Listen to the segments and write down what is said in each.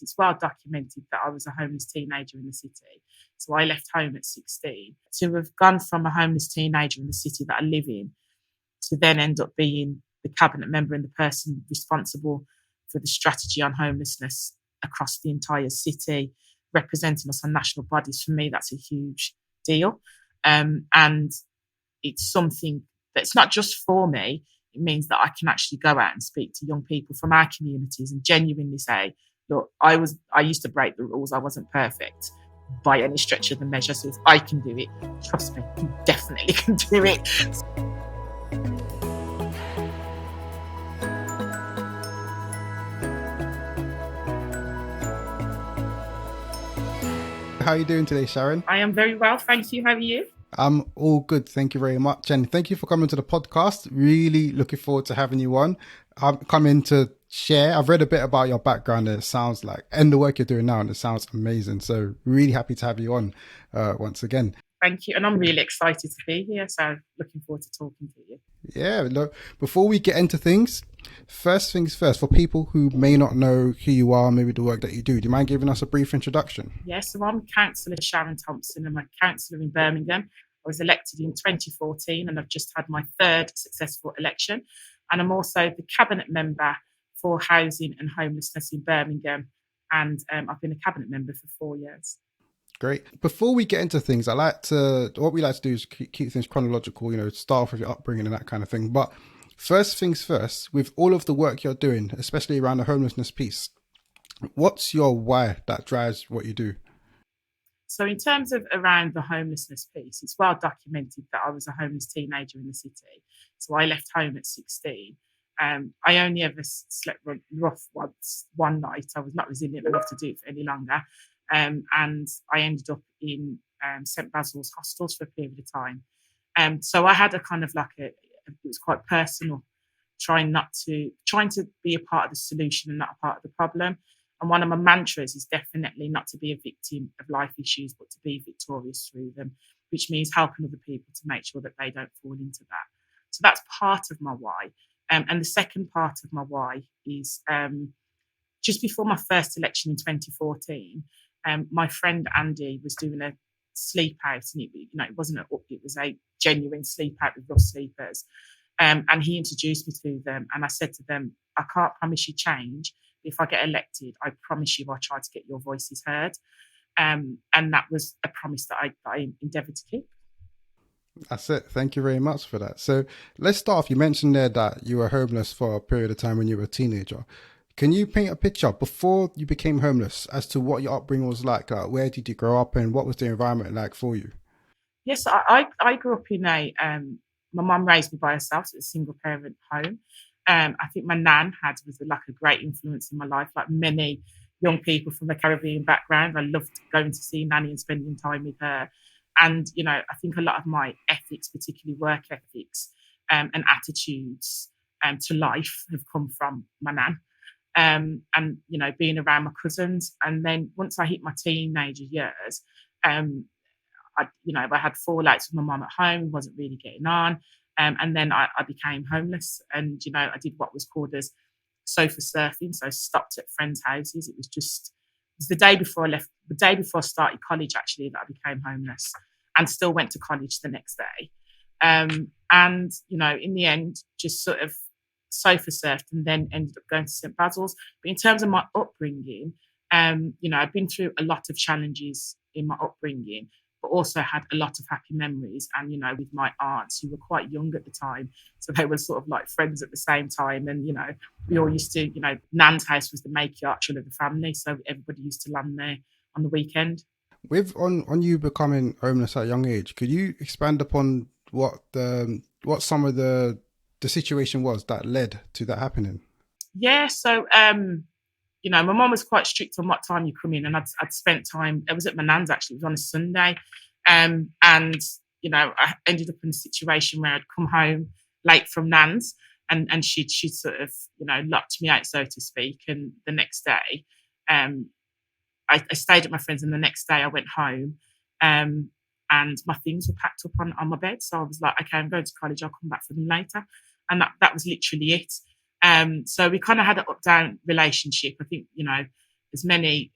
It's well documented that I was a homeless teenager in the city. So I left home at 16. To have gone from a homeless teenager in the city that I live in to then end up being the cabinet member and the person responsible for the strategy on homelessness across the entire city, representing us on national bodies, for me, that's a huge deal. And it's something that's not just for me. It means that I can actually go out and speak to young people from our communities and genuinely say, look, I used to break the rules. I wasn't perfect by any stretch of the measure. So if I can do it, trust me, you definitely can do it. How are you doing today, Sharon? I am very well, thank you. How are you? I'm all good, thank you very much. And thank you for coming to the podcast. Really looking forward to having you on. I'm coming to share. I've read a bit about your background and it sounds like, and the work you're doing now, and it sounds amazing. So really happy to have you on once again. Thank you. And I'm really excited to be here. So looking forward to talking to you. Yeah, look, before we get into things first, for people who may not know who you are, maybe the work that you do you mind giving us a brief introduction? Yes, so I'm Councillor Sharon Thompson. I'm a councillor in Birmingham. I was elected in 2014 and I've just had my third successful election. And I'm also the cabinet member for Housing and Homelessness in Birmingham. And I've been a cabinet member for 4 years. Great. Before we get into things, what we like to do is keep things chronological, start off with your upbringing and that kind of thing. But first things first, with all of the work you're doing, especially around the homelessness piece, what's your why that drives what you do? So in terms of around the homelessness piece, it's well documented that I was a homeless teenager in the city. So I left home at 16. I only ever slept rough one night. I was not resilient enough to do it for any longer. And I ended up in St Basil's hostels for a period of time. So I had a kind of it was quite personal, trying to be a part of the solution and not a part of the problem. And one of my mantras is definitely not to be a victim of life issues, but to be victorious through them, which means helping other people to make sure that they don't fall into that. So that's part of my why. And the second part of my why is just before my first election in 2014, my friend Andy was doing a sleep out, and it wasn't it was a genuine sleep out with rough sleepers. And he introduced me to them, and I said to them, I can't promise you change. If I get elected, I promise you I'll try to get your voices heard. And that was a promise that I endeavoured to keep. That's it. Thank you very much for that. So let's start off. You mentioned there that you were homeless for a period of time when you were a teenager. Can you paint a picture before you became homeless as to what your upbringing was like? Where did you grow up and what was the environment like for you? Yes, I grew up in my mum raised me by herself, so it was a single parent home. I think my nan was a great influence in my life, like many young people from a Caribbean background. I loved going to see Nanny and spending time with her. And, I think a lot of my ethics, particularly work ethics and attitudes to life have come from my nan. And, being around my cousins. And then once I hit my teenager years, I had fallouts with my mum at home, wasn't really getting on. And then I became homeless and, I did what was called as sofa surfing. So I stopped at friends' houses. It was the day before I started college, actually, that I became homeless and still went to college the next day. And, in the end, just sort of sofa surfed and then ended up going to St Basil's. But in terms of my upbringing, I've been through a lot of challenges in my upbringing, but also had a lot of happy memories. And, with my aunts who were quite young at the time. So they were sort of like friends at the same time. And, we all used to, Nan's house was the matriarchal of the family. So everybody used to land there on the weekend. With on you becoming homeless at a young age, could you expand upon what some of the situation was that led to that happening? Yeah. So, my mum was quite strict on what time you come in, and I'd spent time. It was at my nan's actually. It was on a Sunday, and I ended up in a situation where I'd come home late from nan's, and she'd sort of locked me out, so to speak. And the next day, I stayed at my friend's, and the next day I went home, and my things were packed up on my bed. So I was like, okay, I'm going to college. I'll come back for them later, and that was literally it. So we kind of had an up-down relationship. I think, there's many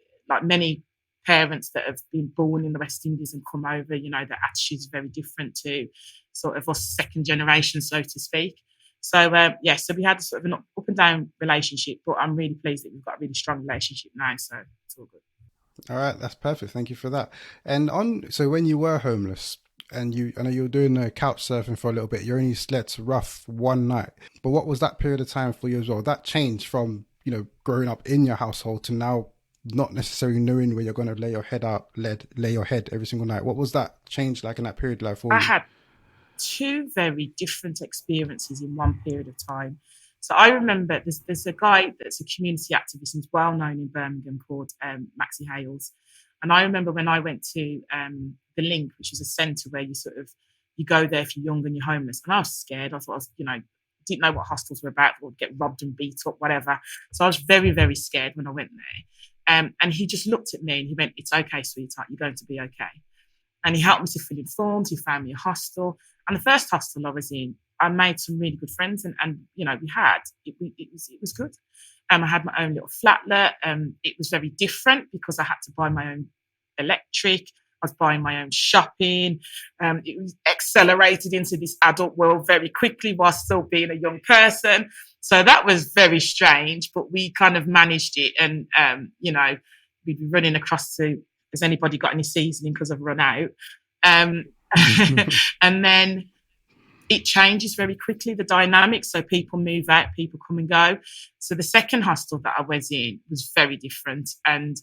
parents that have been born in the West Indies and come over, you know, their attitudes are very different to sort of us second generation, so to speak. So so we had a sort of an up and down relationship, but I'm really pleased that we've got a really strong relationship now. So it's all good. All right, that's perfect. Thank you for that. And so when you were homeless, and I know you were doing couch surfing for a little bit. You only slept to Rough one night, but what was that period of time for you as well? That changed from, you know, growing up in your household to now not necessarily knowing where you're going to lay your head every single night. What was that change like in that period of life for I you? had two very different experiences in one period of time. So I remember there's a guy that's a community activist and well known in Birmingham called Maxie Hales. And I remember when I went to the Link, which was a centre where you go there if you're young and you're homeless. And I was scared. I thought didn't know what hostels were about, or get robbed and beat up, whatever. So I was very, very scared when I went there. And he just looked at me and he went, "It's okay, sweetheart, you're going to be okay." And he helped me to fill in forms. He found me a hostel. And the first hostel I was in, I made some really good friends. And you know, it was good. I had my own little flatlet. It was very different because I had to buy my own electric. I was buying my own shopping. It was accelerated into this adult world very quickly while still being a young person. So that was very strange, but we kind of managed it. And, you know, we'd be running across to, has anybody got any seasoning because I've run out? And then it changes very quickly, the dynamics. So people move out, people come and go. So the second hostel that I was in was very different. And,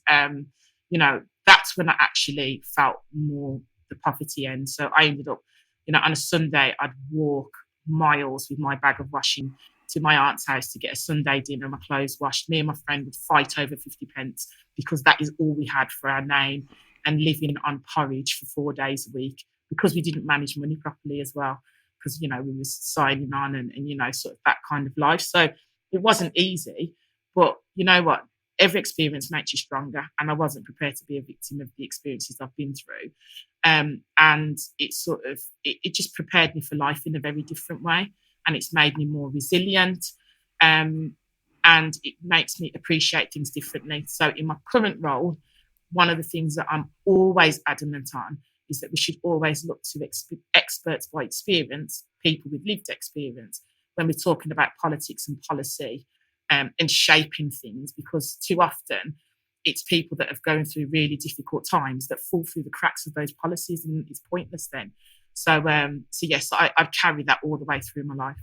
you know, that's when I actually felt more the poverty end. So I ended up, you know, on a Sunday, I'd walk miles with my bag of washing to my aunt's house to get a Sunday dinner and my clothes washed. Me and my friend would fight over 50 pence because that is all we had for our name, and living on porridge for 4 days a week because we didn't manage money properly as well, because, you know, we were signing on and, you know, sort of that kind of life. So it wasn't easy, but you know what? Every experience makes you stronger, and I wasn't prepared to be a victim of the experiences I've been through. And it just prepared me for life in a very different way, and it's made me more resilient, and it makes me appreciate things differently. So in my current role, one of the things that I'm always adamant on is that we should always look to experts by experience, people with lived experience, when we're talking about politics and policy, and shaping things, because too often it's people that have gone through really difficult times that fall through the cracks of those policies, and it's pointless then. So yes, I carry that all the way through my life.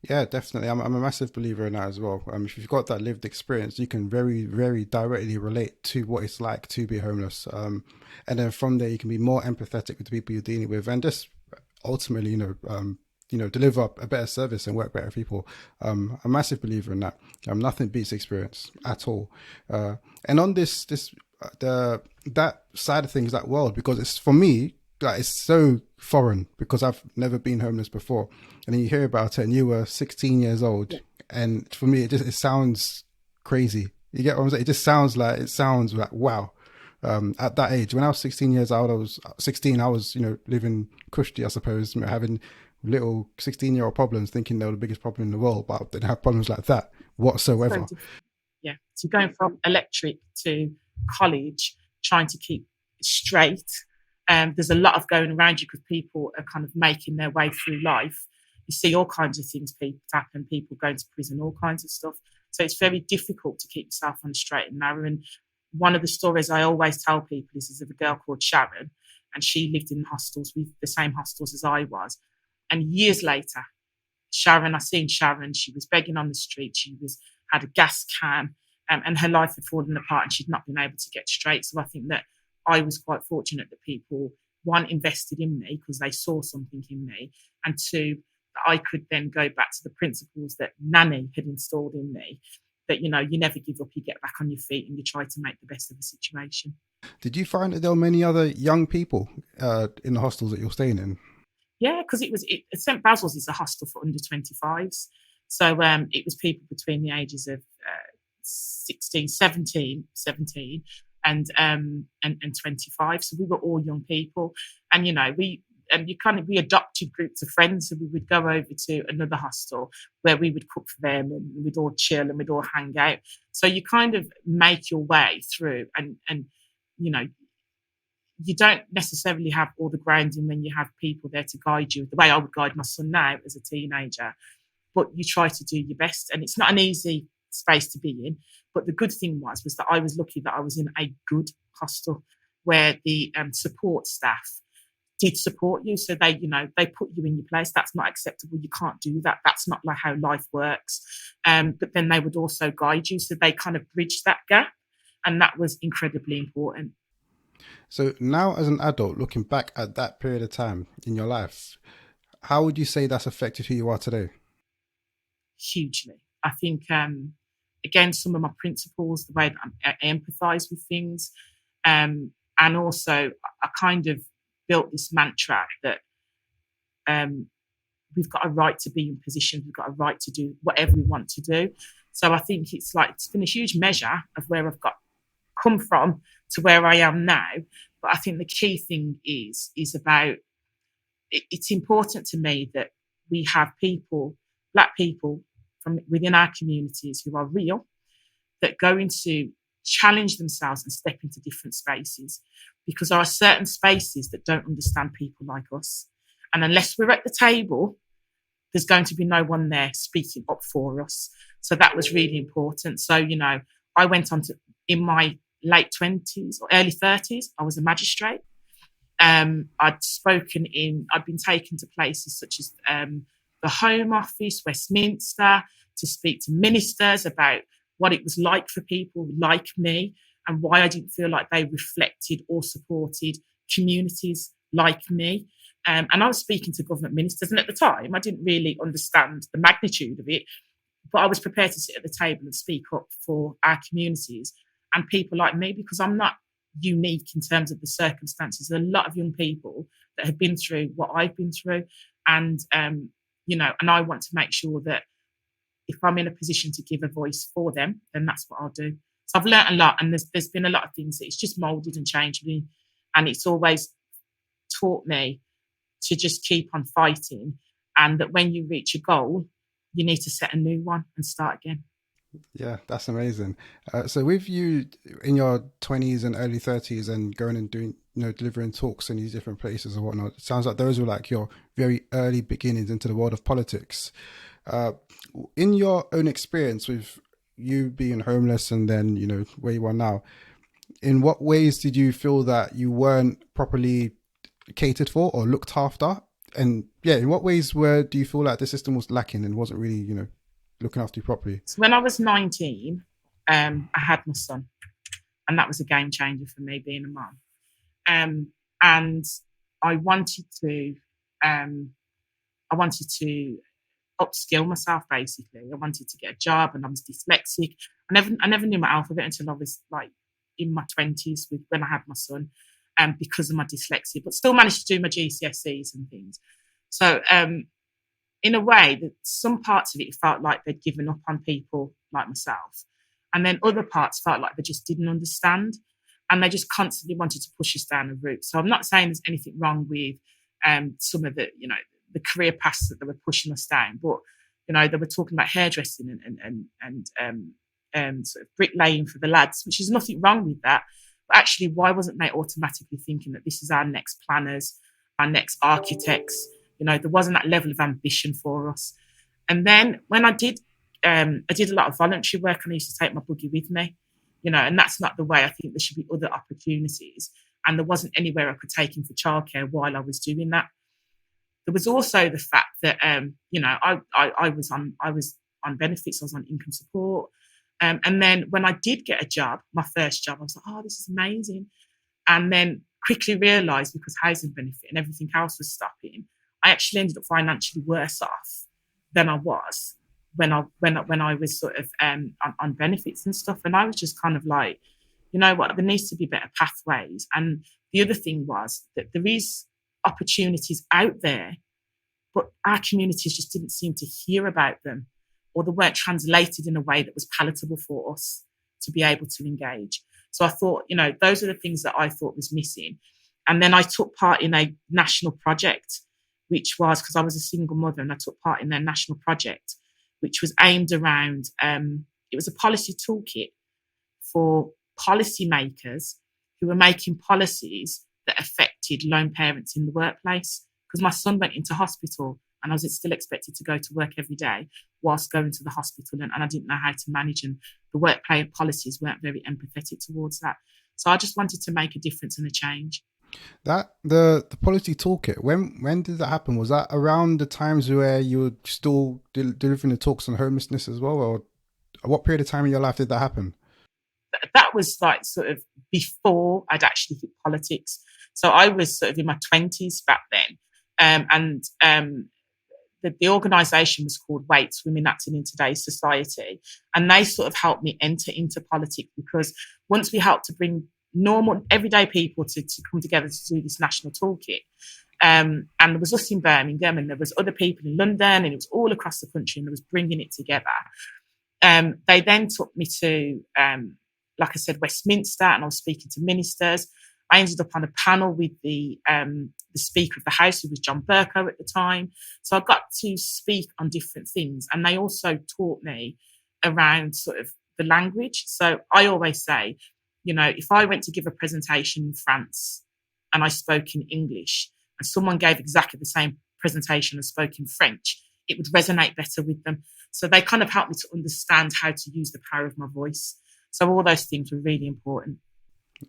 Yeah, definitely. I'm a massive believer in that as well. If you've got that lived experience, you can very, very directly relate to what it's like to be homeless. And then from there, you can be more empathetic with the people you're dealing with, and just ultimately, deliver a better service and work better for people. I'm a massive believer in that. Nothing beats experience at all. And on that side of things, that world, because it's, for me, like, it's so foreign because I've never been homeless before. And then you hear about it and you were 16 years old. Yeah. And for me, it sounds crazy. You get what I'm saying? It sounds like, wow. At that age, when I was 16 years old, I was, living cushy, I suppose, having little 16-year-old problems, thinking they were the biggest problem in the world, but I didn't have problems like that whatsoever. So going from electric to college, trying to keep straight. There's a lot of going around you because people are kind of making their way through life. You see all kinds of things happen, people going to prison, all kinds of stuff. So it's very difficult to keep yourself on the straight and narrow. And one of the stories I always tell people is of a girl called Sharon, and she lived in hostels, with the same hostels as I was. And years later, I seen Sharon, she was begging on the street, had a gas can, and her life had fallen apart and she'd not been able to get straight. So I think that I was quite fortunate that people, one, invested in me because they saw something in me, and two, that I could then go back to the principles that Nanny had installed in me, that, you know, you never give up, you get back on your feet and you try to make the best of the situation. Did you find that there were many other young people in the hostels that you're staying in? Yeah, because St Basil's is a hostel for under 25s. So it was people between the ages of 17 and 25. So we were all young people. And, you know, we adopted groups of friends, so we would go over to another hostel where we would cook for them, and we'd all chill and we'd all hang out. So you kind of make your way through, and you know, you don't necessarily have all the grounding when you have people there to guide you the way I would guide my son now as a teenager, but you try to do your best. And it's not an easy space to be in, but the good thing was that I was lucky that I was in a good hostel where the support staff did support you. So they put you in your place. That's not acceptable. You can't do that. That's not like how life works. But then they would also guide you. So they kind of bridged that gap. And that was incredibly important. So now as an adult, looking back at that period of time in your life, how would you say that's affected who you are today? Hugely. I think, again, some of my principles, the way that I empathise with things, and also I kind of built this mantra that we've got a right to be in positions, we've got a right to do whatever we want to do. So I think it's been a huge measure of where I've come from to where I am now. But I think the key thing is about, it's important to me that we have people, Black people from within our communities who are real, that go into challenge themselves and step into different spaces, because there are certain spaces that don't understand people like us. And unless we're at the table, there's going to be no one there speaking up for us. So that was really important. So, I went on to, in my late 20s or early 30s, I was a magistrate. I'd been taken to places such as the Home Office, Westminster, to speak to ministers about what it was like for people like me and why I didn't feel like they reflected or supported communities like me. And I was speaking to government ministers, and at the time I didn't really understand the magnitude of it, but I was prepared to sit at the table and speak up for our communities and people like me, because I'm not unique in terms of the circumstances. There are a lot of young people that have been through what I've been through, and and I want to make sure that if I'm in a position to give a voice for them, then that's what I'll do. So I've learned a lot, and there's been a lot of things that it's just moulded and changed me, and it's always taught me to just keep on fighting, and that when you reach a goal, you need to set a new one and start again. Yeah, that's amazing. So with you in your 20s and early 30s and going and doing, delivering talks in these different places and whatnot, it sounds like those were like your very early beginnings into the world of politics. In your own experience with you being homeless and then, where you are now, in what ways did you feel that you weren't properly catered for or looked after? And in what ways do you feel like the system was lacking and wasn't really, looking after you properly? So when I was 19, I had my son, and that was a game changer for me, being a mum. And I wanted to upskill myself, basically. I wanted to get a job, and I was dyslexic. I never knew my alphabet until I was in my 20s when I had my son, because of my dyslexia, but still managed to do my GCSEs and things. So in a way, that some parts of it felt like they'd given up on people like myself, and then other parts felt like they just didn't understand, and they just constantly wanted to push us down a route. So I'm not saying there's anything wrong with some of the career paths that they were pushing us down, but they were talking about hairdressing and sort of bricklaying for the lads, which is nothing wrong with that. But actually, why wasn't they automatically thinking that this is our next planners, our next architects? There wasn't that level of ambition for us. And then when I did a lot of voluntary work, and I used to take my buggy with me, and that's not the way. I think there should be other opportunities. And there wasn't anywhere I could take him for childcare while I was doing that. There was also the fact that, I was on benefits, I was on income support. And then when I did get a job, my first job, I was like, oh, this is amazing. And then quickly realised, because housing benefit and everything else was stopping, I actually ended up financially worse off than I was when I was sort of on benefits and stuff. And I was just kind of like, you know what, there needs to be better pathways. And the other thing was that there is opportunities out there, but our communities just didn't seem to hear about them, or they weren't translated in a way that was palatable for us to be able to engage. So I thought, those are the things that I thought was missing. And then I took part in a national project, which was because I was a single mother, and I took part in their national project, which was aimed around, it was a policy toolkit for policymakers who were making policies that affected lone parents in the workplace. Because my son went into hospital and I was still expected to go to work every day whilst going to the hospital, and I didn't know how to manage, and the workplace policies weren't very empathetic towards that. So I just wanted to make a difference and a change. That the policy toolkit, when did that happen? Was that around the times where you were still delivering the talks on homelessness as well, or what period of time in your life did that happen? That was like sort of before I'd actually hit politics. So I was sort of in my 20s back then. The organisation was called Waits, Women Acting in Today's Society. And they sort of helped me enter into politics, because once we helped to bring normal, everyday people to come together to do this national toolkit, and there was us in Birmingham, and there was other people in London, and it was all across the country, and there was bringing it together. They then took me to, like I said, Westminster, and I was speaking to ministers. I ended up on a panel with the Speaker of the House, who was John Bercow at the time. So I got to speak on different things, and they also taught me around sort of the language. So I always say, you know, if I went to give a presentation in France and I spoke in English, and someone gave exactly the same presentation and spoke in French, it would resonate better with them. So they kind of helped me to understand how to use the power of my voice. So all those things were really important.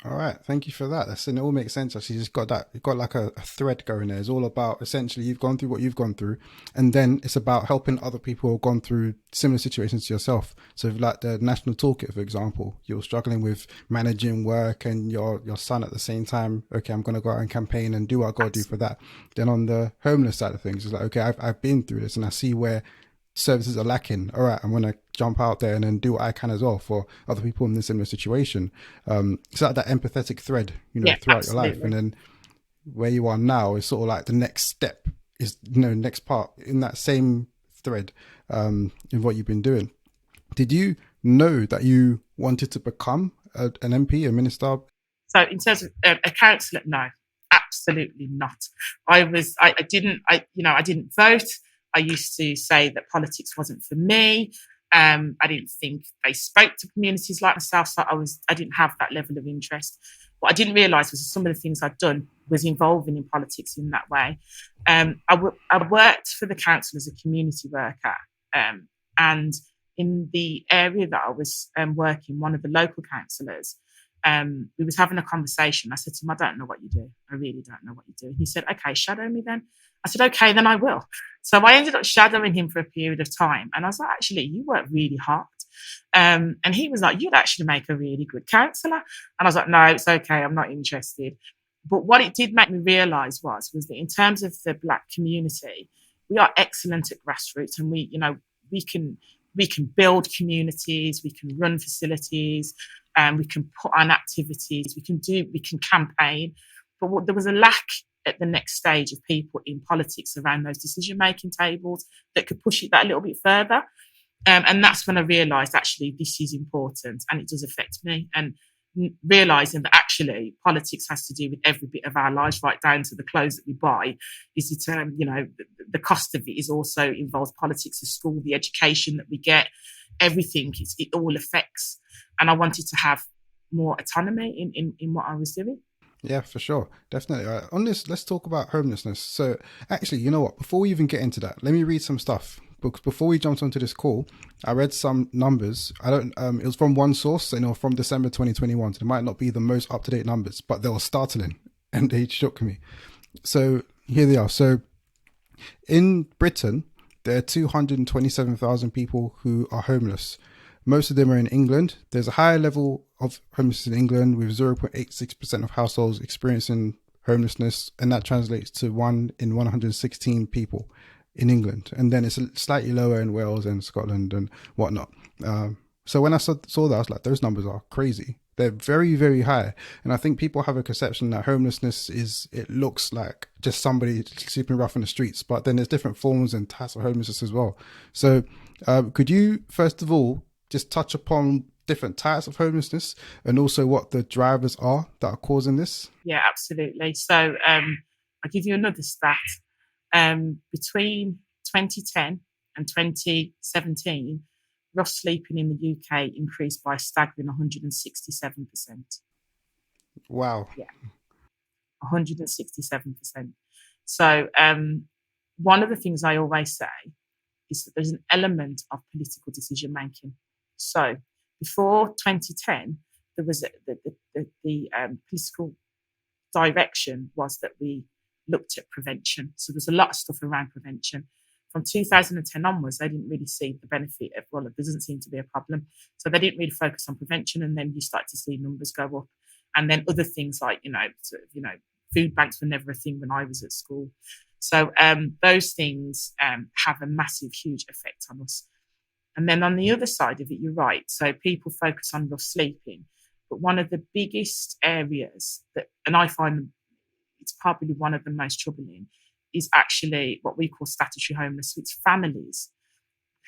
All right, thank you for that. It all makes sense. Actually, you've got like a thread going there. It's all about, essentially, you've gone through what you've gone through, and then it's about helping other people who have gone through similar situations to yourself. So like the national toolkit, for example, you're struggling with managing work and your son at the same time. Okay, I'm going to go out and campaign and do what I got to do for that. Then on the homeless side of things, it's like, okay, I've been through this and I see where services are lacking. All right, I'm going to jump out there and then do what I can as well for other people in a similar situation. It's like that empathetic thread, throughout absolutely. your life. And then where you are now is sort of like the next step is, next part in that same thread, in what you've been doing. Did you know that you wanted to become an MP, a minister? So in terms of a councillor, no, absolutely not. I didn't vote. I used to say that politics wasn't for me. I didn't think they spoke to communities like myself, so I didn't have that level of interest. What I didn't realise was some of the things I'd done was involving in politics in that way. I worked for the council as a community worker, and in the area that I was working, one of the local councillors, we was having a conversation. I said to him, I don't know what you do. I really don't know what you do. And he said, okay, shadow me then. I said, okay, then I will. So I ended up shadowing him for a period of time. And I was like, actually, you work really hard. And he was like, you'd actually make a really good counsellor. And I was like, no, it's okay. I'm not interested. But what it did make me realise was that in terms of the Black community, we are excellent at grassroots, and we can build communities, we can run facilities, we can put on activities, we can campaign. But there was a lack at the next stage of people in politics around those decision-making tables that could push it that a little bit further. And that's when I realised, actually, this is important and it does affect me. And realising that actually politics has to do with every bit of our lives, right down to the clothes that we buy. The cost of it is also involves politics of school, the education that we get, everything. It all affects. And I wanted to have more autonomy in what I was doing. Yeah, for sure. Definitely. On this, let's talk about homelessness. So actually, you know what? Before we even get into that, let me read some stuff. Because before we jumped onto this call, I read some numbers. It was from one source, from December 2021. So it might not be the most up-to-date numbers, but they were startling and they shook me. So here they are. So in Britain, there are 227,000 people who are homeless. Most of them are in England. There's a higher level of homelessness in England, with 0.86% of households experiencing homelessness, and that translates to 1 in 116 people in England. And then it's slightly lower in Wales and Scotland and whatnot. So when I saw that, I was like, those numbers are crazy. They're very, very high. And I think people have a conception that homelessness it looks like just somebody sleeping rough in the streets, but then there's different forms and types of homelessness as well. So could you, first of all, just touch upon different types of homelessness and also what the drivers are that are causing this? Yeah, absolutely. So I'll give you another stat. Between 2010 and 2017, rough sleeping in the UK increased by a staggering 167%. Wow. Yeah, 167%. So one of the things I always say is that there's an element of political decision making. So before 2010, there was the political direction was that we looked at prevention. So there's a lot of stuff around prevention. From 2010 onwards, they didn't really see the benefit of, well, there doesn't seem to be a problem. So they didn't really focus on prevention. And then you start to see numbers go up. And then other things like, food banks were never a thing when I was at school. So those things have a massive, huge effect on us. And then on the other side of it, you're right. So people focus on rough sleeping. But one of the biggest areas that, and I find it's probably one of the most troubling, is actually what we call statutory homeless. So it's families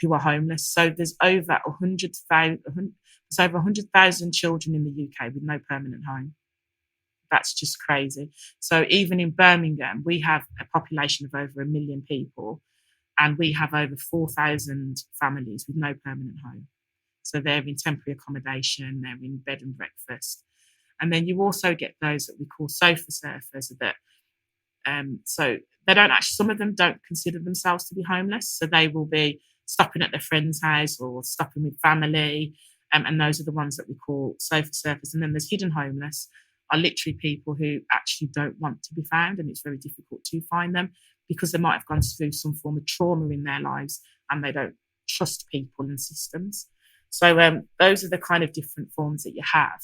who are homeless. So there's over 100,000 children in the UK with no permanent home. That's just crazy. So even in Birmingham, we have a population of over 1 million people, and we have over 4,000 families with no permanent home. So they're in temporary accommodation, they're in bed and breakfast. And then you also get those that we call sofa surfers that, so they don't actually, some of them don't consider themselves to be homeless. So they will be stopping at their friend's house or stopping with family. And those are the ones that we call sofa surfers. And then there's hidden homeless, are literally people who actually don't want to be found, and it's very difficult to find them because they might have gone through some form of trauma in their lives and they don't trust people and systems. So those are the kind of different forms that you have.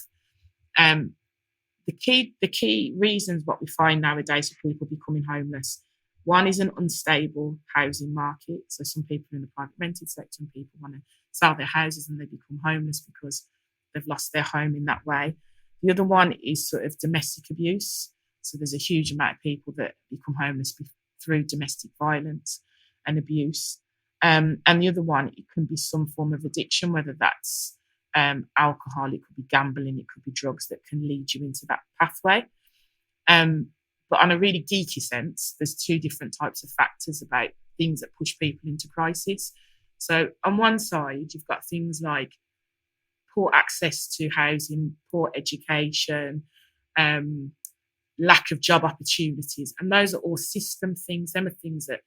The key reasons what we find nowadays for people becoming homeless, one is an unstable housing market. So some people in the private rented sector and people want to sell their houses and they become homeless because they've lost their home in that way. The other one is sort of domestic abuse. So there's a huge amount of people that become homeless through domestic violence and abuse. And the other one, it can be some form of addiction, whether that's alcohol, it could be gambling, it could be drugs that can lead you into that pathway. But on a really geeky sense, there's two different types of factors about things that push people into crisis. So on one side, you've got things like poor access to housing, poor education, lack of job opportunities. And those are all system things. Them are things that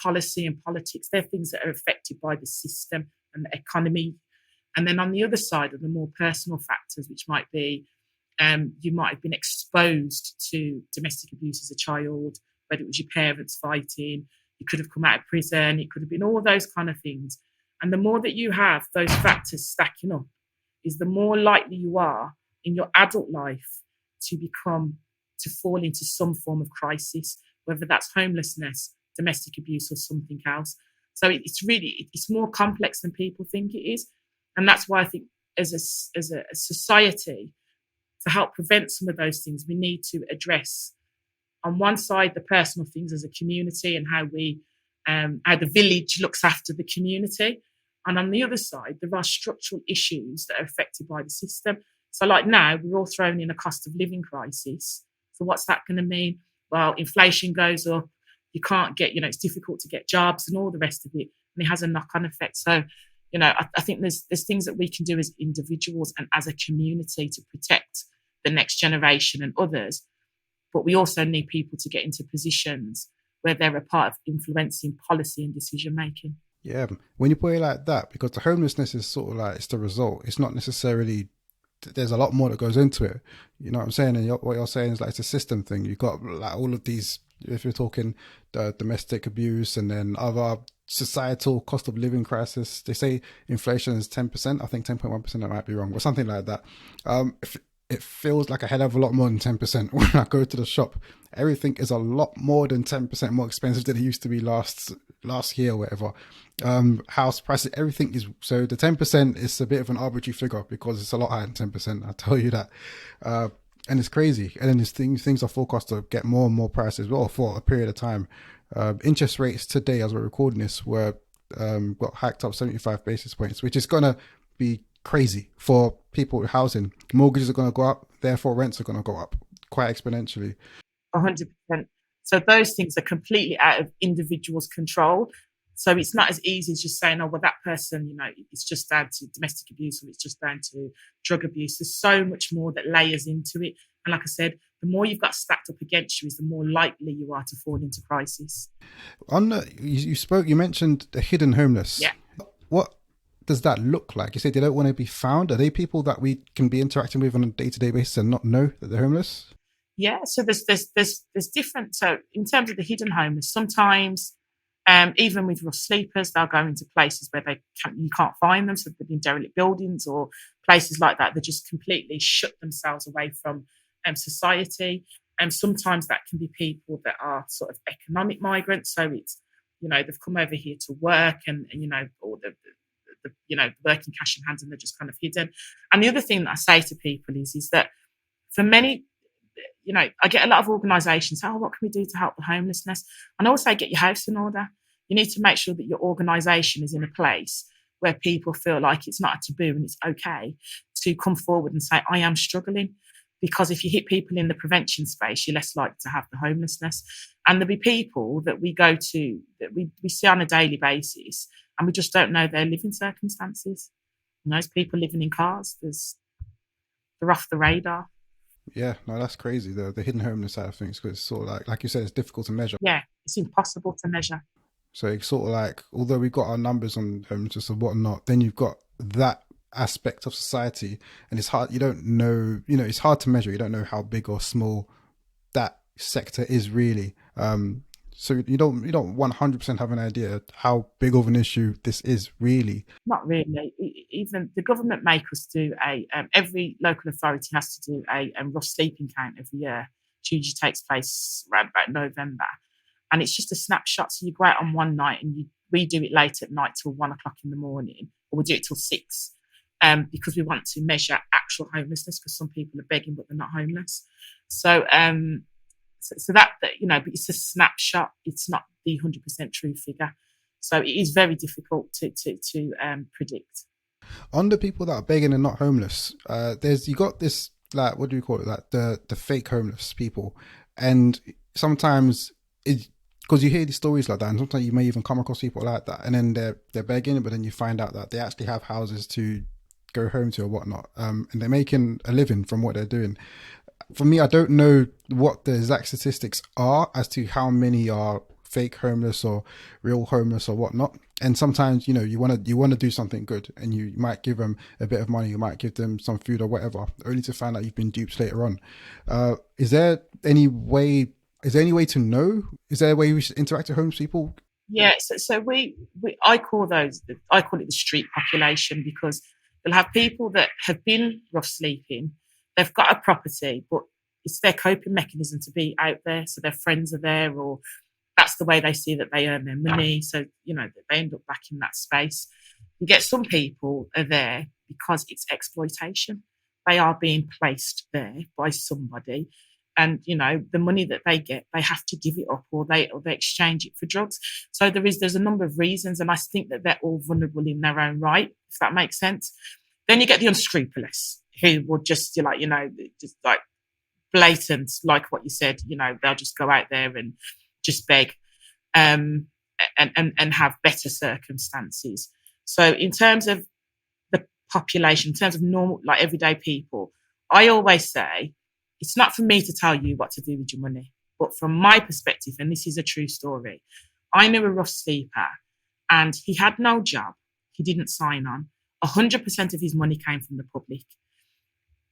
policy and politics, they're things that are affected by the system and the economy. And then on the other side are the more personal factors, which might be you might have been exposed to domestic abuse as a child, whether it was your parents fighting, you could have come out of prison, it could have been all those kind of things. And the more that you have those factors stacking up, is the more likely you are in your adult life to fall into some form of crisis, whether that's homelessness, domestic abuse, or something else. So it's more complex than people think it is. And that's why I think as a society, to help prevent some of those things, we need to address, on one side, the personal things as a community and how the village looks after the community. And on the other side, there are structural issues that are affected by the system. So like now, we're all thrown in a cost of living crisis. So what's that going to mean? Well, inflation goes up. You can't get, it's difficult to get jobs and all the rest of it. And it has a knock-on effect. So, I think there's things that we can do as individuals and as a community to protect the next generation and others. But we also need people to get into positions where they're a part of influencing policy and decision making. Yeah, when you put it like that, because the homelessness is sort of like, it's the result. It's not necessarily, there's a lot more that goes into it. You know what I'm saying? And what you're saying is like, it's a system thing. You've got like all of these, if you're talking the domestic abuse and then other societal cost of living crisis. They say inflation is 10%. I think 10.1%, I might be wrong, but something like that. It feels like a hell of a lot more than 10% when I go to the shop. Everything is a lot more than 10% more expensive than it used to be last year or whatever. House prices, everything is, so the 10% is a bit of an arbitrary figure because it's a lot higher than 10%, I'll tell you that. And it's crazy. And then things are forecast to get more and more price as well for a period of time. Interest rates today, as we're recording this, got hiked up 75 basis points, which is going to be crazy for people with housing. Mortgages are going to go up, therefore rents are going to go up quite exponentially. 100%. So those things are completely out of individuals' control. So it's not as easy as just saying, oh, well, that person, it's just down to domestic abuse or it's just down to drug abuse. There's so much more that layers into it. And like I said, the more you've got stacked up against you is the more likely you are to fall into crisis. On the, you mentioned the hidden homeless. Yeah. What does that look like? You said they don't want to be found. Are they people that we can be interacting with on a day-to-day basis and not know that they're homeless? Yeah, so there's different. So in terms of the hidden homeless, sometimes even with rough sleepers, they'll go into places where you can't find them, so they're in derelict buildings or places like that. They just completely shut themselves away from society. And sometimes that can be people that are sort of economic migrants. So it's they've come over here to work and or the working cash in hand and they're just kind of hidden. And the other thing that I say to people is that for many, I get a lot of organisations, oh, what can we do to help the homelessness? And I always say, get your house in order. You need to make sure that your organisation is in a place where people feel like it's not a taboo and it's okay to come forward and say, I am struggling. Because if you hit people in the prevention space, you're less likely to have the homelessness. And there'll be people that we go to, that we see on a daily basis, and we just don't know their living circumstances. There's people living in cars. They're off the radar. Yeah, no, that's crazy. The hidden homeless side of things, because it's sort of like you said, it's difficult to measure. Yeah, it's impossible to measure. So it's sort of like, although we've got our numbers on homelessness and whatnot, then you've got that aspect of society, and it's hard. You don't know, it's hard to measure. You don't know how big or small that sector is really. So you don't 100% have an idea how big of an issue this is really. Not really. Even the government make us do every local authority has to do a rough sleeping count every year, which usually takes place around about November. And it's just a snapshot. So you go out on one night and we do it late at night till 1 o'clock in the morning, or we do it till 6, because we want to measure actual homelessness, because some people are begging but they're not homeless. So that but it's a snapshot. It's not the 100% true figure. So it is very difficult to predict. On the people that are begging and not homeless, you got this, like, what do you call it? Like the fake homeless people, and sometimes because you hear these stories like that, and sometimes you may even come across people like that, and then they're begging, but then you find out that they actually have houses to go home to or whatnot, and they're making a living from what they're doing. For me, I don't know what the exact statistics are as to how many are fake homeless or real homeless or whatnot. And sometimes, you want to do something good, and you might give them a bit of money, you might give them some food or whatever, only to find out you've been duped later on. Is there any way to know? Is there a way we should interact with homeless people? Yeah, so I call it the street population, because you'll have people that have been rough sleeping, they've got a property, but it's their coping mechanism to be out there. So their friends are there, or that's the way they see that they earn their money. So, they end up back in that space. You get some people are there because it's exploitation. They are being placed there by somebody. And, the money that they get, they have to give it up, or they exchange it for drugs. So there's a number of reasons. And I think that they're all vulnerable in their own right, if that makes sense. Then you get the unscrupulous, who will just, just like blatant, like what you said, they'll just go out there and just beg, and have better circumstances. So in terms of the population, in terms of normal, like everyday people, I always say, it's not for me to tell you what to do with your money, but from my perspective, and this is a true story, I knew a rough sleeper and he had no job. He didn't sign on. 100% of his money came from the public.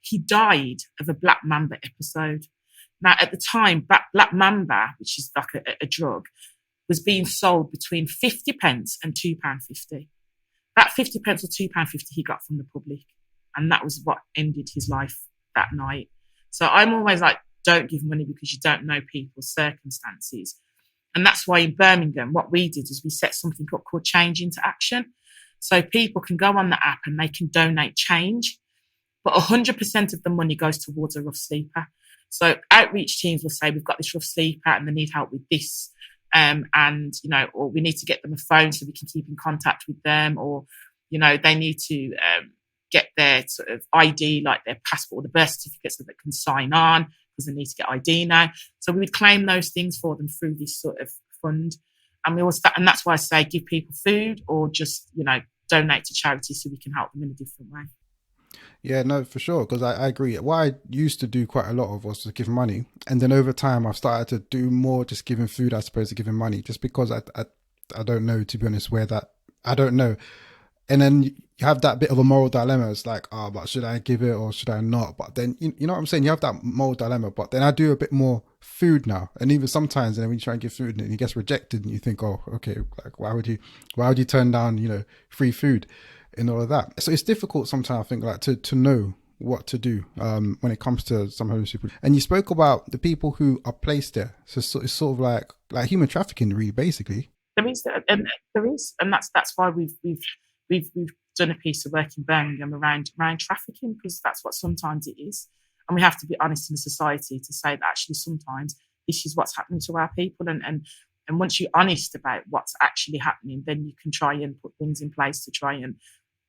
He died of a black mamba episode. Now, at the time, black mamba, which is like a drug, was being sold between 50 pence and £2.50. That 50 pence or £2.50 he got from the public. And that was what ended his life that night. So I'm always like, don't give money because you don't know people's circumstances. And that's why in Birmingham, what we did is we set something up called Change into Action. So people can go on the app and they can donate change, but 100% of the money goes towards a rough sleeper. So outreach teams will say, we've got this rough sleeper and they need help with this. Or we need to get them a phone so we can keep in contact with them, or, they need to get their sort of ID, like their passport or the birth certificate, so they can sign on because they need to get ID now. So we would claim those things for them through this sort of fund. And we also, and that's why I say give people food or just, donate to charity so we can help them in a different way. Yeah, no, for sure. Because I agree. What I used to do quite a lot of was to give money. And then over time, I've started to do more just giving food as opposed to giving money, just because I don't know, to be honest, I don't know. And then you have that bit of a moral dilemma. It's like, but should I give it or should I not? But then, you know what I'm saying? You have that moral dilemma. But then I do a bit more food now. And even sometimes, when you try and give food and it gets rejected and you think, oh, okay, like why would you turn down, free food and all of that? So it's difficult sometimes, I think, like to know what to do when it comes to some homeless people. And you spoke about the people who are placed there. So it's sort of like human trafficking, really, basically. There is, and that's why we've done a piece of work in Birmingham around trafficking, because that's what sometimes it is. And we have to be honest in a society to say that actually sometimes this is what's happening to our people. And once you're honest about what's actually happening, then you can try and put things in place to try and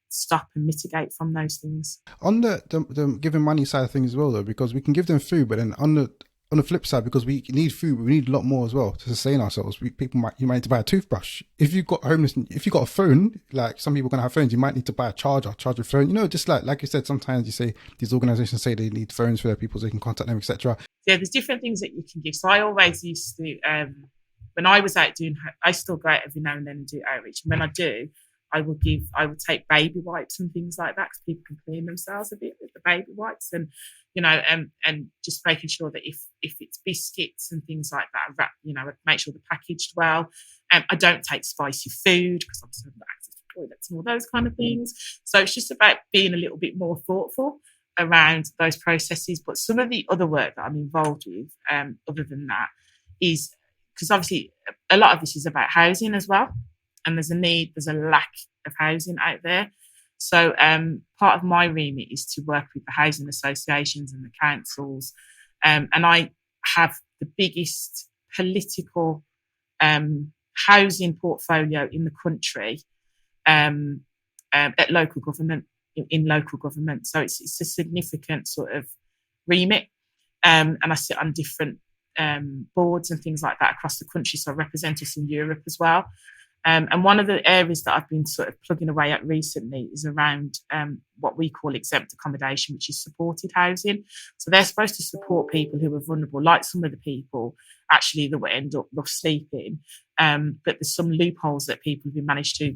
stop and mitigate from those things. On the giving money side of things as well, though, because we can give them food, but then on the flip side, because we need food, we need a lot more as well to sustain ourselves. You might need to buy a toothbrush. If you've got if you've got a phone, like some people are gonna have phones, you might need to buy a charge your phone. Just like you said, sometimes you say these organizations say they need phones for their people so they can contact them, etc. Yeah, there's different things that you can give. So I always used to, when I was out doing, I still go out every now and then and do outreach. And when I do, I would take baby wipes and things like that because people can clean themselves a bit with the baby wipes, and and just making sure that if it's biscuits and things like that, make sure they're packaged well. I don't take spicy food because obviously I've got access to toilets and all those kind of things. So it's just about being a little bit more thoughtful around those processes. But some of the other work that I'm involved with, other than that, is because obviously a lot of this is about housing as well. And there's a lack of housing out there. So part of my remit is to work with the housing associations and the councils. And I have the biggest political housing portfolio in the country at local government, in local government. So it's a significant sort of remit. And I sit on different boards and things like that across the country. So I represent us in Europe as well. And one of the areas that I've been sort of plugging away at recently is around what we call exempt accommodation, which is supported housing. So they're supposed to support people who are vulnerable, like some of the people actually that will end up rough sleeping. But there's some loopholes that people have managed to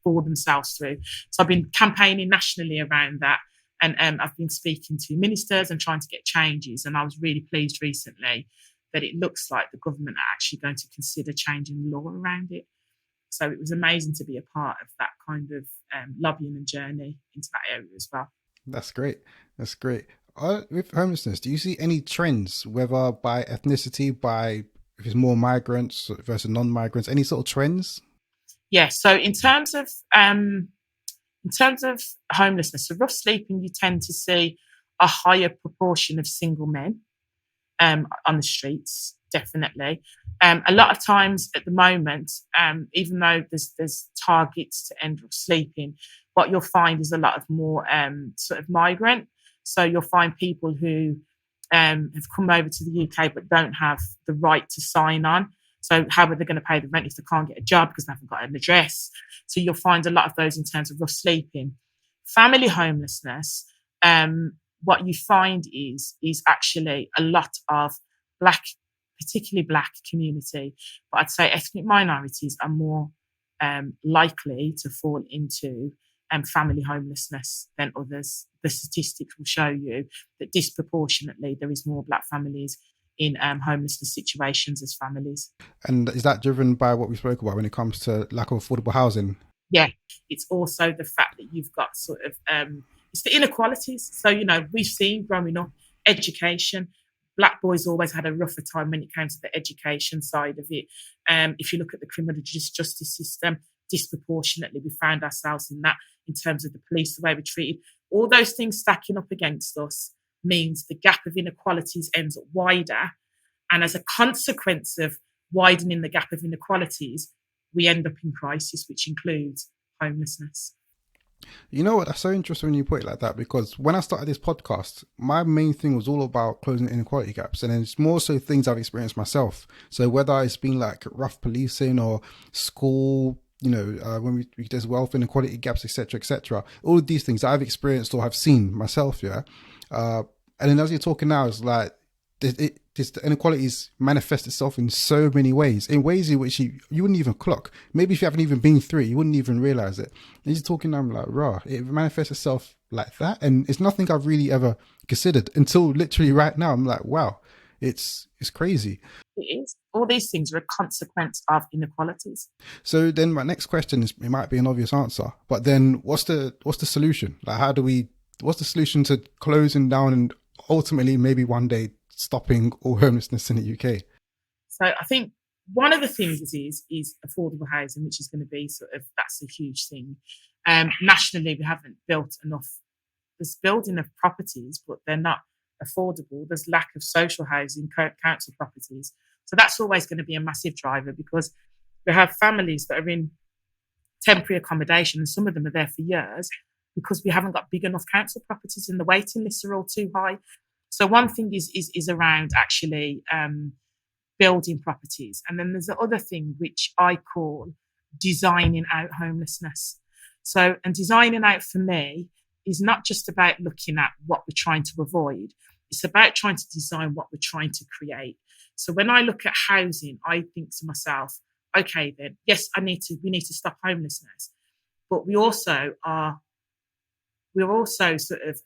fall themselves through. So I've been campaigning nationally around that. And I've been speaking to ministers and trying to get changes. And I was really pleased recently that it looks like the government are actually going to consider changing the law around it. So it was amazing to be a part of that kind of lobbying and journey into that area as well. That's great. That's great. With homelessness, do you see any trends, whether by ethnicity, if it's more migrants versus non-migrants, any sort of trends? Yeah. So in terms of homelessness, so rough sleeping, you tend to see a higher proportion of single men on the streets. Definitely. A lot of times at the moment, even though there's targets to end rough sleeping, what you'll find is a lot of more sort of migrant. So you'll find people who have come over to the UK but don't have the right to sign on. So how are they going to pay the rent if they can't get a job because they haven't got an address? So you'll find a lot of those in terms of rough sleeping. Family homelessness, what you find is actually a lot of particularly Black community, but I'd say ethnic minorities are more likely to fall into family homelessness than others. The statistics will show you that disproportionately there is more Black families in homelessness situations as families. And is that driven by what we spoke about when it comes to lack of affordable housing? Yeah, it's also the fact that you've got sort of, it's the inequalities. So, we've seen growing up, education, Black boys always had a rougher time when it came to the education side of it. If you look at the criminal justice system, disproportionately, we found ourselves in that in terms of the police, the way we're treated. All those things stacking up against us means the gap of inequalities ends up wider. And as a consequence of widening the gap of inequalities, we end up in crisis, which includes homelessness. You know what? That's so interesting when you put it like that, because when I started this podcast, my main thing was all about closing inequality gaps. And then it's more so things I've experienced myself. So whether it's been like rough policing or school, when there's wealth inequality gaps, etc., all of these things I've experienced or have seen myself. Yeah. And then as you're talking now, it's like, this inequalities manifest itself in so many ways, in ways in which you wouldn't even clock. Maybe if you haven't even been through it, you wouldn't even realize it. And you're talking now, I'm like, raw, it manifests itself like that. And it's nothing I've really ever considered until literally right now. I'm like, wow, it's crazy. It is. All these things are a consequence of inequalities. So then my next question is, it might be an obvious answer, but then what's the solution? Like, what's the solution to closing down and ultimately maybe one day stopping all homelessness in the UK? So I think one of the things is affordable housing, which is going to be that's a huge thing. Nationally, we haven't built enough. There's building of properties, but they're not affordable. There's lack of social housing, council properties. So that's always going to be a massive driver, because we have families that are in temporary accommodation, and some of them are there for years because we haven't got big enough council properties and the waiting lists are all too high. So one thing is around actually building properties. And then there's the other thing, which I call designing out homelessness. So, and designing out for me is not just about looking at what we're trying to avoid. It's about trying to design what we're trying to create. So when I look at housing, I think to myself, okay, then, yes, we need to stop homelessness. But we're also sort of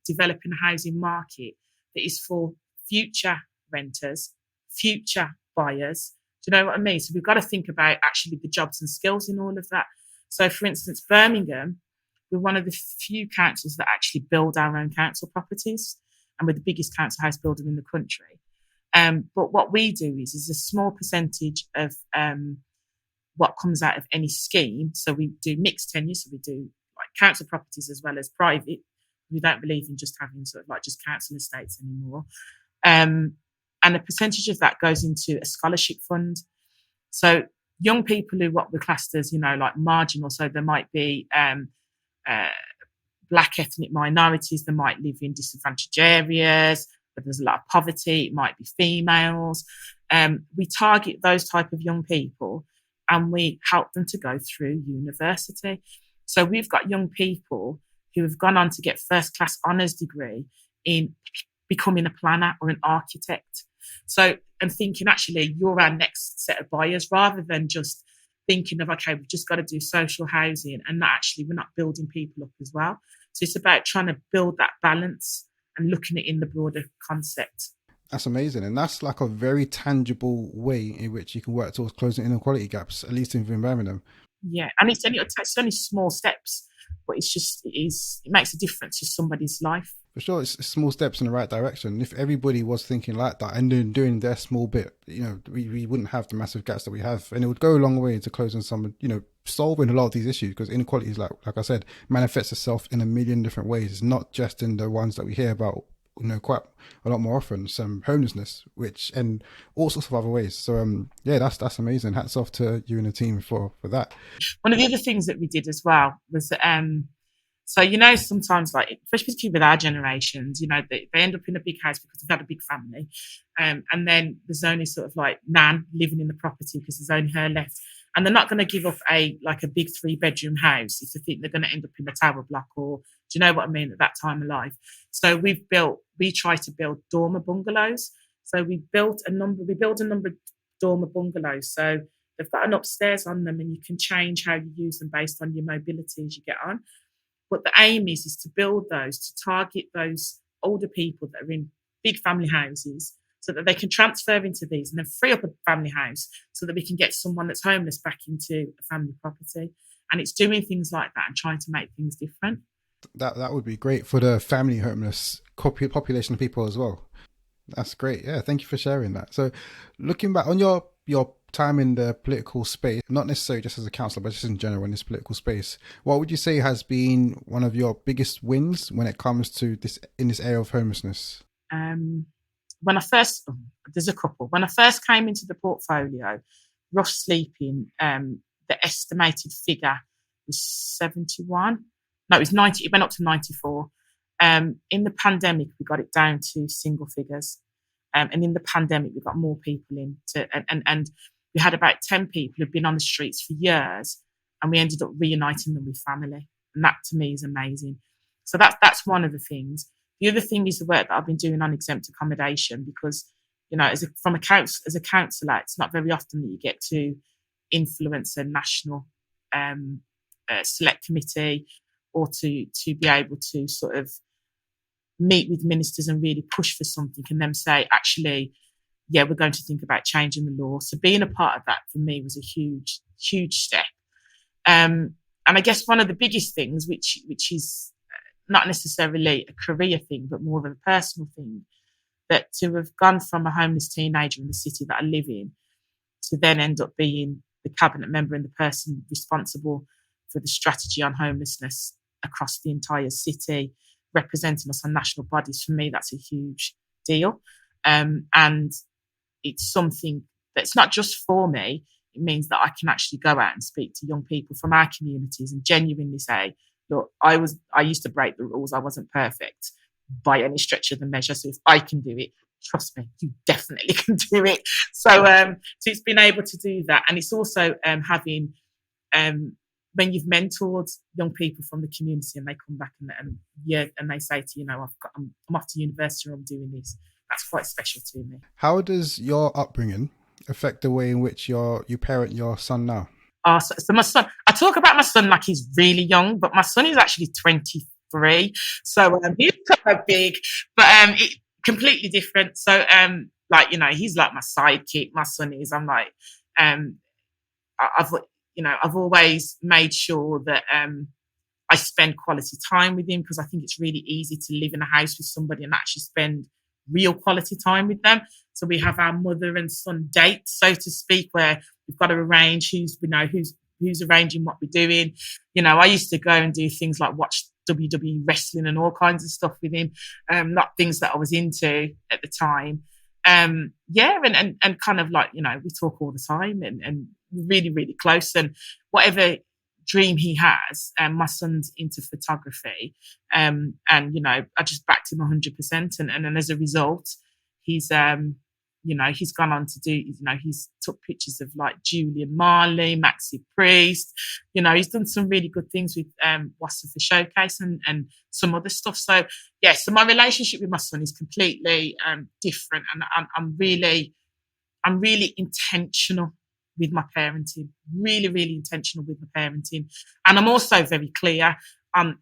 developing a housing market that is for future renters, future buyers. Do you know what I mean? So we've got to think about actually the jobs and skills in all of that. So, for instance, Birmingham, we're one of the few councils that actually build our own council properties, and we're the biggest council house builder in the country. But what we do is a small percentage of what comes out of any scheme. So we do mixed tenure, so we do like council properties as well as private. We don't believe in just having sort of like just council estates anymore. And a percentage of that goes into a scholarship fund. So young people who what we're classed as, like marginal, so there might be black ethnic minorities, they might live in disadvantaged areas, but there's a lot of poverty, it might be females. We target those type of young people and we help them to go through university. So we've got young people who have gone on to get first class honours degree in becoming a planner or an architect. So, and thinking actually you're our next set of buyers, rather than just thinking of, okay, we've just got to do social housing and not actually, we're not building people up as well. So it's about trying to build that balance and looking at it in the broader concept. That's amazing. And that's like a very tangible way in which you can work towards closing inequality gaps, at least in Birmingham. Yeah, and it's only small steps, but it makes a difference to somebody's life. For sure, it's small steps in the right direction. If everybody was thinking like that and doing their small bit, we wouldn't have the massive gaps that we have, and it would go a long way into closing some, solving a lot of these issues, because inequality is like I said, manifests itself in a million different ways. It's not just in the ones that we hear about, quite a lot more often, some homelessness, and all sorts of other ways. So yeah, that's amazing. Hats off to you and the team for that. One of the other things that we did as well was so, sometimes, like, especially with our generations, they end up in a big house because they've had a big family. And then there's only sort of like Nan living in the property because there's only her left. And they're not going to give up a big 3-bedroom house if they think they're going to end up in a tower block, or do you know what I mean, at that time of life. So we try to build dormer bungalows. So we build a number of dormer bungalows. So they've got an upstairs on them and you can change how you use them based on your mobility as you get on. But the aim is to build those, to target those older people that are in big family houses so that they can transfer into these and then free up a family house so that we can get someone that's homeless back into a family property. And it's doing things like that and trying to make things different. That would be great for the family homeless population of people as well. That's great. Yeah, thank you for sharing that. So looking back on your time in the political space, not necessarily just as a councillor, but just in general in this political space, what would you say has been one of your biggest wins when it comes to this area of homelessness? There's a couple. When I first came into the portfolio, rough sleeping, the estimated figure was 71. No, it was 90. It went up to 94. In the pandemic, we got it down to single figures. And in the pandemic, we got more people in and we had about 10 people who've been on the streets for years, and we ended up reuniting them with family. And that to me is amazing. So that's one of the things. The other thing is the work that I've been doing on exempt accommodation, because, you know, as a councillor, it's not very often that you get to influence a national select committee, or to be able to sort of meet with ministers and really push for something, and them say, actually, yeah, we're going to think about changing the law. So being a part of that for me was a huge, huge step. And I guess one of the biggest things, which is not necessarily a career thing, but more of a personal thing, that to have gone from a homeless teenager in the city that I live in to then end up being the cabinet member and the person responsible for the strategy on homelessness across the entire city, representing us on national bodies, for me, that's a huge deal. And it's something that's not just for me. It means that I can actually go out and speak to young people from our communities and genuinely say, look, I used to break the rules. I wasn't perfect by any stretch of the measure. So if I can do it, trust me, you definitely can do it. So it's been able to do that. And it's also having, when you've mentored young people from the community and they come back and they say to you, know, I'm off to university, or I'm doing this. That's quite special to me. How does your upbringing affect the way in which you parent your son now? So my son, I talk about my son like he's really young, but my son is actually 23. So he's kind of big, but completely different. So like, you know, he's like my sidekick. My son is. I'm like, I've always made sure that I spend quality time with him, because I think it's really easy to live in a house with somebody and actually spend real quality time with them. So we have our mother and son date, so to speak, where we've got to arrange who's arranging what we're doing. You know, I used to go and do things like watch WWE wrestling and all kinds of stuff with him, not things that I was into at the time. And kind of like, you know, we talk all the time and really, really close. And whatever dream he has, my son's into photography, and you know, I just backed him 100%, and as a result, he's he's gone on to do, you know, he's took pictures of like Julian Marley, Maxi Priest, you know, he's done some really good things with Wassa for Showcase and some other stuff. So yeah, so my relationship with my son is completely different, and I'm really intentional with my parenting, really intentional with my parenting. And I'm also very clear. My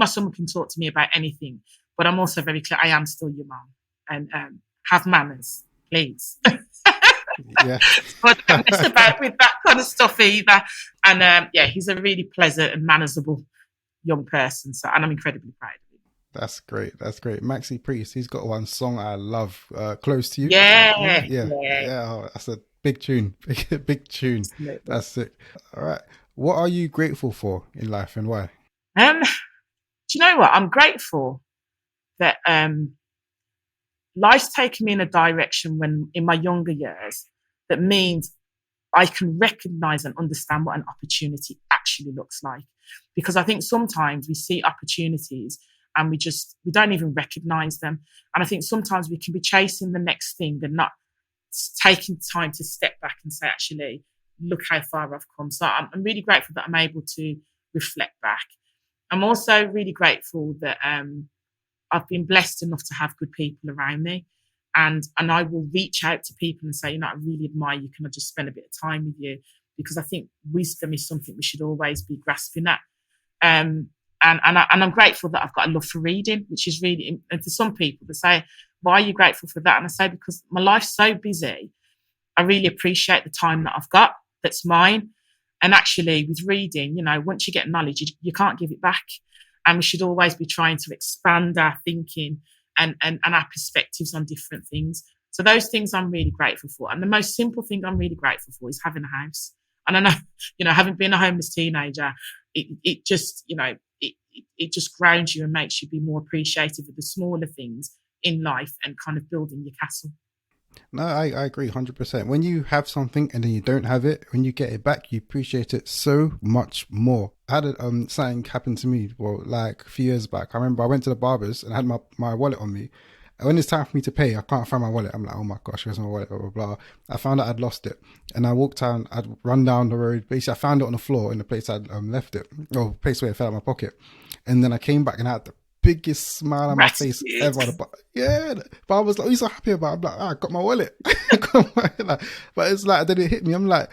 son can talk to me about anything, but I'm also very clear. I am still your mum, and have manners, please. Yeah. But don't mess about with that kind of stuff either. And he's a really pleasant and manageable young person. So, and I'm incredibly proud of him. That's great. Maxi Priest, he's got one song I love, Close to You. Yeah. Oh, that's a big tune. Big tune. Absolutely. That's it. All right. What are you grateful for in life, and why? Do you know what? I'm grateful that life's taken me in a direction when in my younger years that means I can recognize and understand what an opportunity actually looks like. Because I think sometimes we see opportunities and we don't even recognize them. And I think sometimes we can be chasing the next thing and not taking time to step back and say, actually, look how far I've come. So I'm really grateful that I'm able to reflect back. I'm also really grateful that I've been blessed enough to have good people around me. And I will reach out to people and say, you know, I really admire you. Can I just spend a bit of time with you? Because I think wisdom is something we should always be grasping at. And I'm grateful that I've got a love for reading, which is really, and for some people they say, why are you grateful for that? And I say, because my life's so busy, I really appreciate the time that I've got that's mine. And actually with reading, you know, once you get knowledge, you can't give it back. And we should always be trying to expand our thinking and our perspectives on different things. So those things I'm really grateful for. And the most simple thing I'm really grateful for is having a house. And I know, you know, having been a homeless teenager, it just, you know, it just grounds you and makes you be more appreciative of the smaller things in life and kind of building your castle. No, I agree 100%. When you have something and then you don't have it, when you get it back, you appreciate it so much more. I had something happen to me, well, like a few years back. I remember I went to the barber's and I had my wallet on me. And when it's time for me to pay, I can't find my wallet. I'm like, oh my gosh, where's my wallet? Blah, blah, blah. I found out I'd lost it. And I walked down, I'd run down the road. Basically, I found it on the floor in the place I'd left it, or the place where it fell out of my pocket. And then I came back and I had the biggest smile on my face ever. Yeah, but I was like, what are you so happy about? I'm like, I got my wallet. But it's like, then it hit me. I'm like,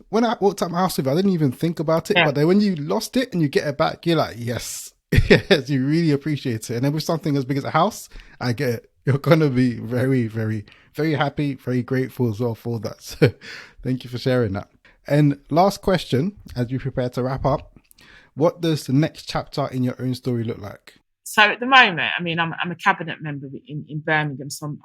when I walked out my house with it, I didn't even think about it. Yeah. But then when you lost it and you get it back, you're like, yes, yes, you really appreciate it. And then with something as big as a house, I get it. You're going to be very, very, very happy, very grateful as well for that. So thank you for sharing that. And last question, as we prepare to wrap up, what does the next chapter in your own story look like? So at the moment, I mean, I'm a cabinet member in Birmingham, so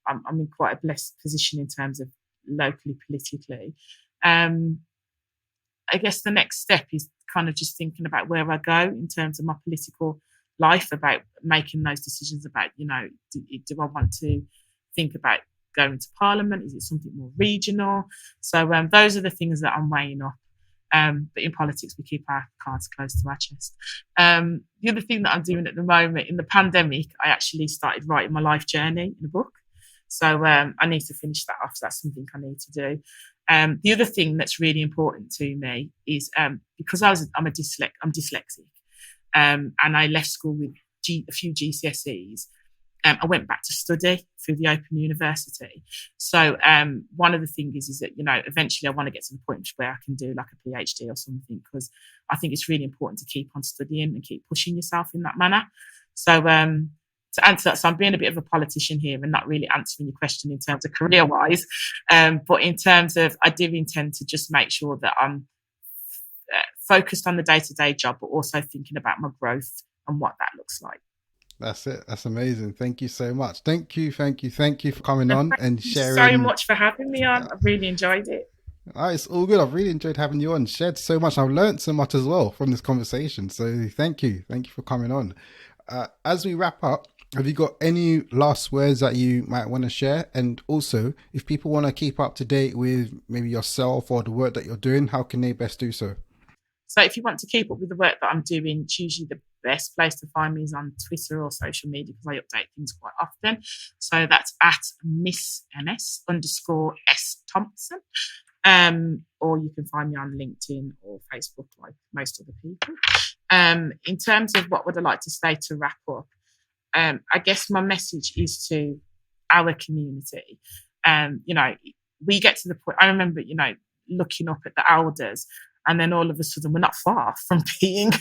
I'm in quite a blessed position in terms of locally, politically. I guess the next step is kind of just thinking about where I go in terms of my political life, about making those decisions about, you know, do I want to think about going to Parliament? Is it something more regional? So those are the things that I'm weighing up. But in politics, we keep our cards close to our chest. The other thing that I'm doing at the moment, in the pandemic, I actually started writing my life journey in a book. So I need to finish that off. So that's something I need to do. The other thing that's really important to me is because I'm dyslexic, and I left school with a few GCSEs. I went back to study through the Open University. So one of the things is that, you know, eventually I want to get to the point where I can do like a PhD or something, because I think it's really important to keep on studying and keep pushing yourself in that manner. So to answer that, so I'm being a bit of a politician here and not really answering your question in terms of career-wise, but in terms of, I do intend to just make sure that I'm focused on the day-to-day job, but also thinking about my growth and what that looks like. That's it. That's amazing. Thank you so much. Thank you for coming on and sharing. Thank you so much for having me on. I've really enjoyed it. It's all good. I've really enjoyed having you on. Shared so much. I've learned so much as well from this conversation. So thank you. Thank you for coming on. As we wrap up, have you got any last words that you might want to share? And also, if people want to keep up to date with maybe yourself or the work that you're doing, how can they best do so? So if you want to keep up with the work that I'm doing, it's usually the best place to find me is on Twitter or social media, because I update things quite often. So that's at Miss_S Thompson. Or you can find me on LinkedIn or Facebook, like most other people. In terms of what would I like to say to wrap up, I guess my message is to our community. You know, we get to the point, I remember, you know, looking up at the elders, and then all of a sudden we're not far from being,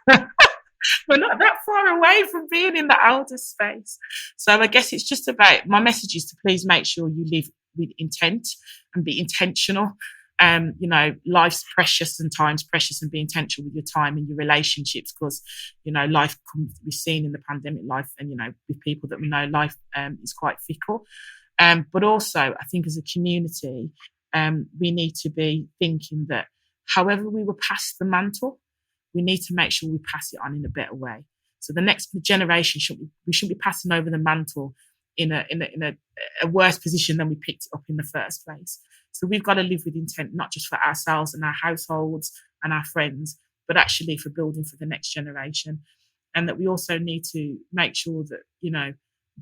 we're not that far away from being in the elder space. So I guess it's just about, my message is to please make sure you live with intent and be intentional. You know, life's precious and time's precious, and be intentional with your time and your relationships, because, you know, life comes, we've seen in the pandemic life, and, you know, with people that we know, life is quite fickle. But also, I think as a community, we need to be thinking that however we were passed the mantle, we need to make sure we pass it on in a better way. So the next generation, we shouldn't be passing over the mantle in a worse position than we picked it up in the first place. So we've got to live with intent, not just for ourselves and our households and our friends, but actually for building for the next generation. And that we also need to make sure that, you know,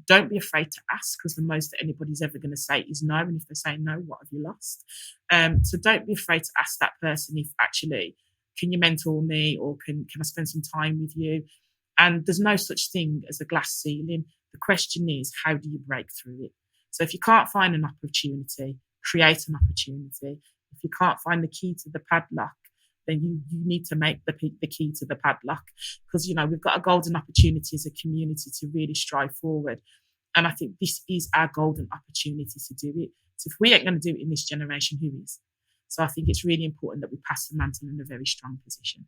don't be afraid to ask, because the most that anybody's ever going to say is no. And if they say no, what have you lost? So don't be afraid to ask that person if actually, can you mentor me, or can I spend some time with you? And there's no such thing as a glass ceiling. The question is, how do you break through it? So if you can't find an opportunity, create an opportunity. If you can't find the key to the padlock, then you need to make the key to the padlock, because, you know, we've got a golden opportunity as a community to really strive forward. And I think this is our golden opportunity to do it. So if we ain't going to do it in this generation, who is? So I think it's really important that we pass the mantle in a very strong position.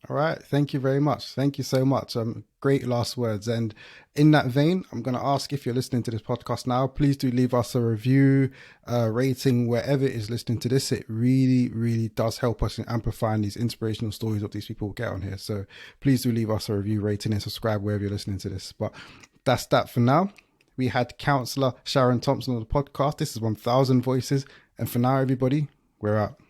All right. Thank you very much. Thank you so much. Great last words. And in that vein, I'm going to ask, if you're listening to this podcast now, please do leave us a review, rating, wherever it is listening to this. It really, really does help us in amplifying these inspirational stories of these people who get on here. So please do leave us a review, rating, and subscribe wherever you're listening to this. But that's that for now. we had Councillor Sharon Thompson on the podcast. This is 1000 Voices. And for now, everybody, we're out.